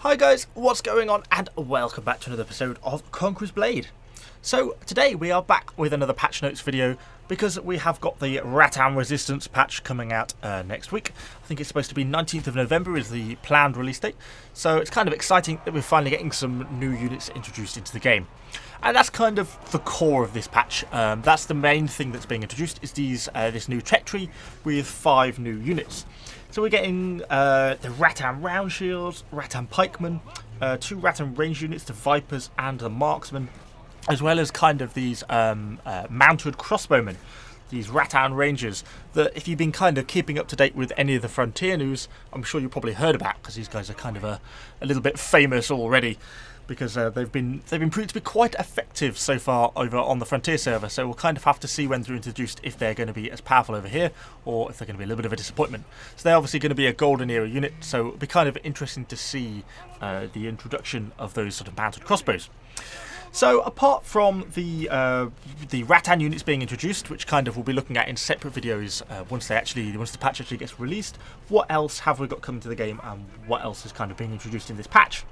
Hi guys, what's going on, and welcome back to another episode of Conqueror's Blade. So today we are back with another patch notes video because we have got the Rattan Resistance patch coming out next week. I think it's supposed to be 19th of November is the planned release date, so it's kind of exciting that we're finally getting some new units introduced into the game. And that's kind of the core of this patch. That's the main thing that's being introduced is this new tech tree with 5 new units. So we're getting the Rattan Round Shields, Rattan Pikemen, 2 Rattan Range units, the Vipers and the Marksmen, as well as kind of these mounted crossbowmen, these Rattan Rangers, that if you've been kind of keeping up to date with any of the Frontier news, I'm sure you've probably heard about, because these guys are kind of a little bit famous already, because they've been proved to be quite effective so far over on the Frontier server. So we'll kind of have to see when they're introduced if they're going to be as powerful over here or if they're going to be a little bit of a disappointment. So they're obviously going to be a golden era unit, so it'll be kind of interesting to see the introduction of those sort of mounted crossbows. So apart from the Rattan units being introduced, which kind of we'll be looking at in separate videos once the patch actually gets released, what else have we got coming to the game and what else is kind of being introduced in this patch?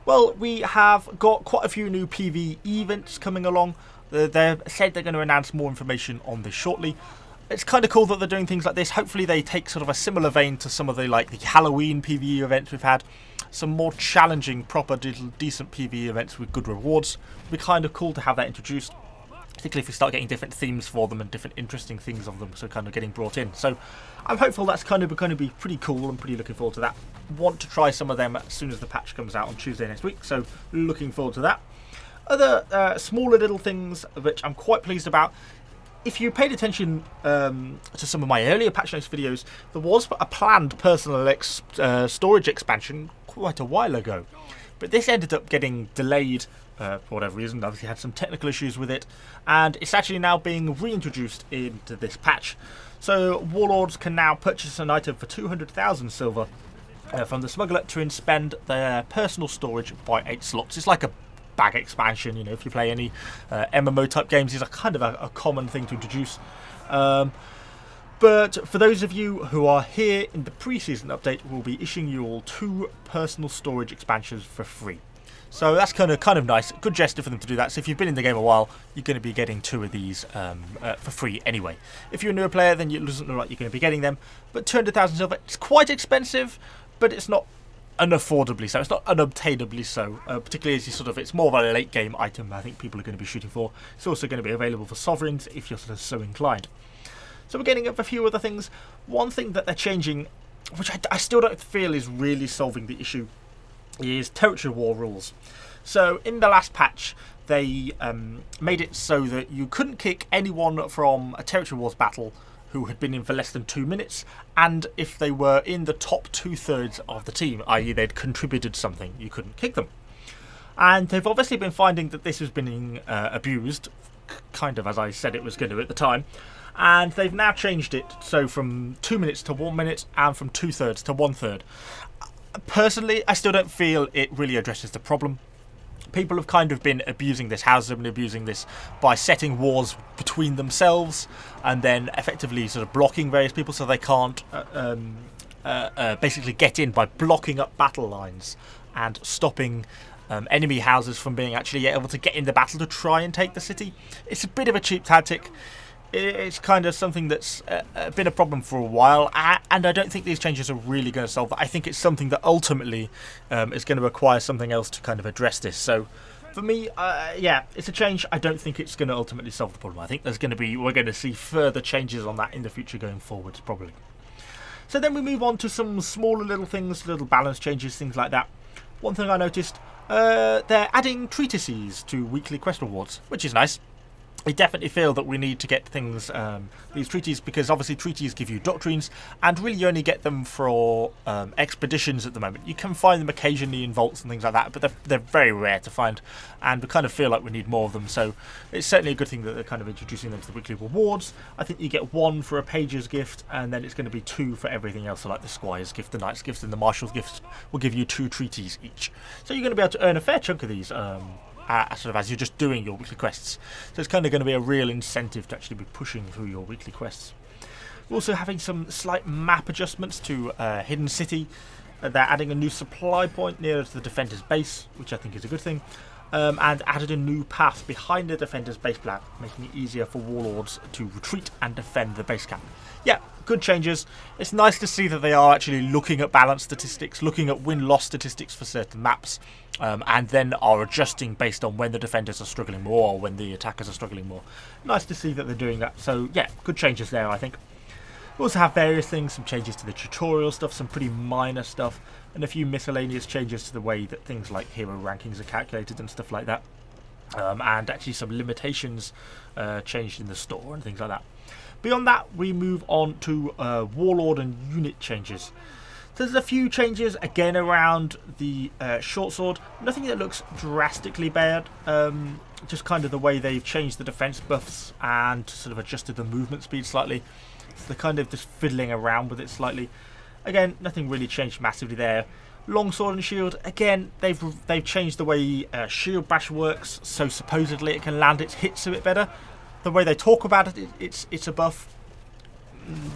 Well, we have got quite a few new PvE events coming along. They've said they're going to announce more information on this shortly. It's kind of cool that they're doing things like this. Hopefully they take sort of a similar vein to some of the Halloween PvE events we've had. Some more challenging, proper, decent PvE events with good rewards. It'll be kind of cool to have that introduced, particularly if we start getting different themes for them and different interesting things of them, so kind of getting brought in. So I'm hopeful that's kind of going to be pretty cool. I'm pretty looking forward to that. Want to try some of them as soon as the patch comes out on Tuesday next week, so looking forward to that. Other smaller little things which I'm quite pleased about. If you paid attention to some of my earlier patch notes videos, there was a planned personal storage expansion quite a while ago, but this ended up getting delayed for whatever reason. Obviously had some technical issues with it, and it's actually now being reintroduced into this patch. So Warlords can now purchase an item for 200,000 silver from the smuggler to expand their personal storage by 8 slots. It's like a bag expansion, you know, if you play any MMO type games, these are kind of a common thing to introduce. But for those of you who are here in the pre-season update, we'll be issuing you all 2 personal storage expansions for free. So that's kind of nice, good gesture for them to do that. So if you've been in the game a while, you're going to be getting 2 of these for free anyway. If you're a newer player, then it doesn't look like you're going to be getting them. But 200,000 silver, it's quite expensive, but it's not unaffordably so. It's not unobtainably so, particularly as it's more of a late game item I think people are going to be shooting for. It's also going to be available for sovereigns if you're sort of so inclined. So we're getting up a few other things. One thing that they're changing, which I still don't feel is really solving the issue, is territory war rules. So in the last patch, they made it so that you couldn't kick anyone from a territory wars battle who had been in for less than 2 minutes, and if they were in the top 2/3 of the team, i.e. they'd contributed something, you couldn't kick them. And they've obviously been finding that this has been abused, kind of as I said it was going to at the time, and they've now changed it so from 2 minutes to 1 minute and from 2/3 to 1/3. Personally, I still don't feel it really addresses the problem. People have kind of been abusing this, houses have been abusing this by setting wars between themselves and then effectively sort of blocking various people so they can't basically get in by blocking up battle lines and stopping enemy houses from being actually able to get in the battle to try and take the city. It's a bit of a cheap tactic. It's kind of something that's been a problem for a while, and I don't think these changes are really going to solve that. I think it's something that ultimately is going to require something else to kind of address this. So for me, yeah, it's a change. I don't think it's going to ultimately solve the problem. I think we're going to see further changes on that in the future going forwards, probably. So then we move on to some smaller little things, little balance changes, things like that. One thing I noticed, they're adding treatises to weekly quest rewards, which is nice. I definitely feel that we need to get things, these treaties, because obviously treaties give you doctrines, and really you only get them for expeditions at the moment. You can find them occasionally in vaults and things like that, but they're very rare to find, and we kind of feel like we need more of them. So it's certainly a good thing that they're kind of introducing them to the weekly rewards. I think you get 1 for a page's gift, and then it's going to be 2 for everything else. So like the squire's gift, the knight's gift, and the marshal's gift will give you 2 treaties each. So you're going to be able to earn a fair chunk of these sort of as you're just doing your weekly quests. So it's kind of going to be a real incentive to actually be pushing through your weekly quests. We're also having some slight map adjustments to Hidden City. They're adding a new supply point nearer to the defender's base, which I think is a good thing. And added a new path behind the defender's base plan, making it easier for warlords to retreat and defend the base camp. Yeah, good changes. It's nice to see that they are actually looking at balance statistics, looking at win-loss statistics for certain maps, and then are adjusting based on when the defenders are struggling more or when the attackers are struggling more. Nice to see that they're doing that. So yeah, good changes there, I think. We also have various things, some changes to the tutorial stuff, some pretty minor stuff, and a few miscellaneous changes to the way that things like hero rankings are calculated and stuff like that. And actually some limitations changed in the store and things like that. Beyond that, we move on to Warlord and unit changes. So there's a few changes, again, around the short sword. Nothing that looks drastically bad. Just kind of the way they've changed the defense buffs and sort of adjusted the movement speed slightly. So they're kind of just fiddling around with it slightly. Again, nothing really changed massively there. Longsword and shield, again, they've changed the way shield bash works, so supposedly it can land its hits a bit better. The way they talk about it, it's a buff.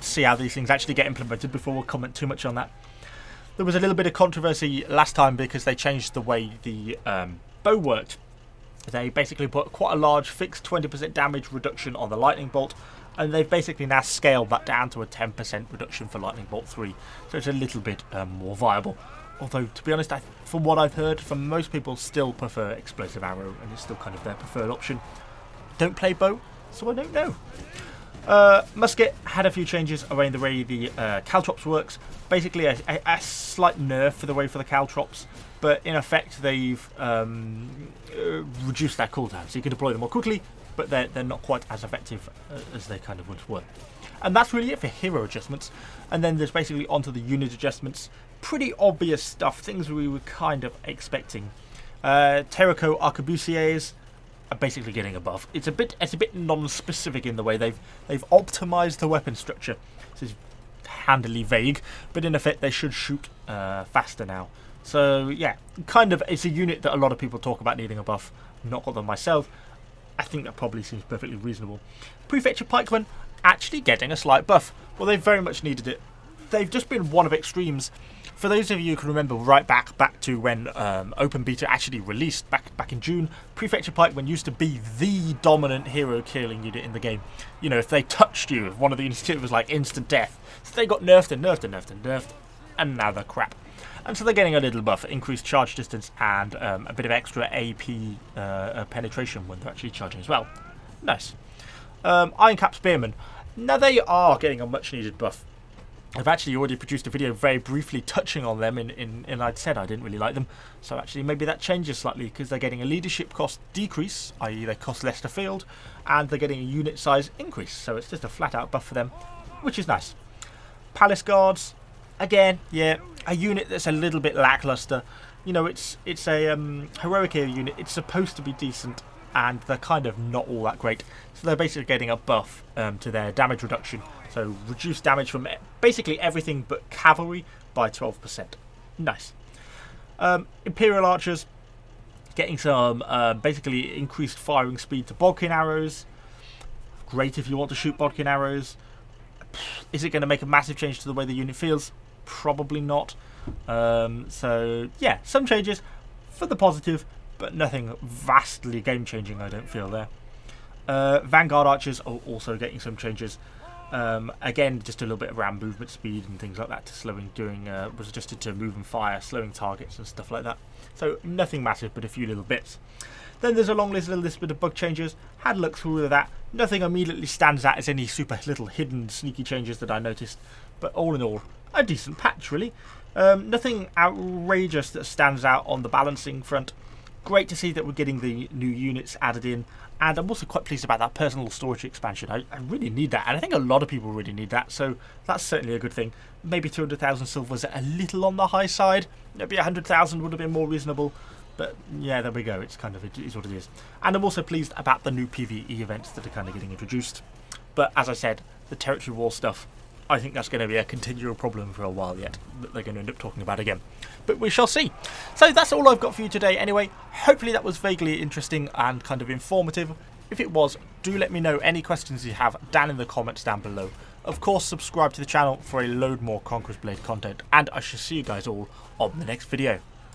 See how these things actually get implemented before we'll comment too much on that. There was a little bit of controversy last time because they changed the way the bow worked. They basically put quite a large fixed 20% damage reduction on the lightning bolt, and they've basically now scaled that down to a 10% reduction for lightning bolt 3, so it's a little bit more viable. Although, to be honest, from what I've heard, from most people still prefer explosive arrow, and it's still kind of their preferred option. Don't play bow, so I don't know. Musket had a few changes around the way the caltrops works. Basically a slight nerf for the way for the caltrops, but in effect they've reduced their cooldown, so you can deploy them more quickly, but they're not quite as effective as they kind of once were. And that's really it for hero adjustments. And then there's basically onto the unit adjustments. Pretty obvious stuff, things we were kind of expecting. Terraco arquebusiers are basically getting a buff. It's a bit non-specific in the way they've optimized the weapon structure. This is handily vague, but in effect they should shoot faster now. So yeah, kind of it's a unit that a lot of people talk about needing a buff. Not got them myself. I think that probably seems perfectly reasonable. Prefecture pikemen actually getting a slight buff. Well, they very much needed it. They've just been one of extremes. For those of you who can remember right back to when Open Beta actually released back in June, Prefecture Pikemen used to be the dominant hero killing unit in the game. You know, if they touched you, if one of the units was like instant death. So they got nerfed and nerfed and nerfed and nerfed, and now they're crap. And so they're getting a little buff, increased charge distance and a bit of extra AP penetration when they're actually charging as well. Nice. Ironcap Spearmen. Now they are getting a much needed buff. I've actually already produced a video very briefly touching on them and I'd said I didn't really like them. So actually maybe that changes slightly because they're getting a leadership cost decrease, i.e. they cost less to field, and they're getting a unit size increase. So it's just a flat out buff for them, which is nice. Palace Guards, again, yeah, a unit that's a little bit lackluster. You know, it's a heroic hero unit. It's supposed to be decent, and they're kind of not all that great. So they're basically getting a buff to their damage reduction. So reduced damage from basically everything but cavalry by 12%. Nice. Imperial Archers getting some basically increased firing speed to bodkin arrows. Great if you want to shoot bodkin arrows. Is it going to make a massive change to the way the unit feels? Probably not. So yeah, some changes for the positive, but nothing vastly game-changing, I don't feel there. Vanguard Archers are also getting some changes. Again, just a little bit around movement speed and things like that, to slowing was adjusted to move and fire, slowing targets and stuff like that. So nothing massive, but a few little bits. Then there's a long list of bug changes. Had a look through that. Nothing immediately stands out as any super little hidden sneaky changes that I noticed. But all in all, a decent patch really. Nothing outrageous that stands out on the balancing front. Great to see that we're getting the new units added in. And I'm also quite pleased about that personal storage expansion. I really need that, and I think a lot of people really need that, so that's certainly a good thing. Maybe 200,000 silver was a little on the high side. Maybe 100,000 would have been more reasonable, but yeah, there we go. It's kind of, it is what it is. And I'm also pleased about the new PvE events that are kind of getting introduced. But as I said, the territory war stuff, I think that's going to be a continual problem for a while yet, that they're going to end up talking about again. But we shall see. So that's all I've got for you today anyway. Hopefully that was vaguely interesting and kind of informative. If it was, do let me know any questions you have down in the comments down below. Of course, subscribe to the channel for a load more Conqueror's Blade content, and I shall see you guys all on the next video.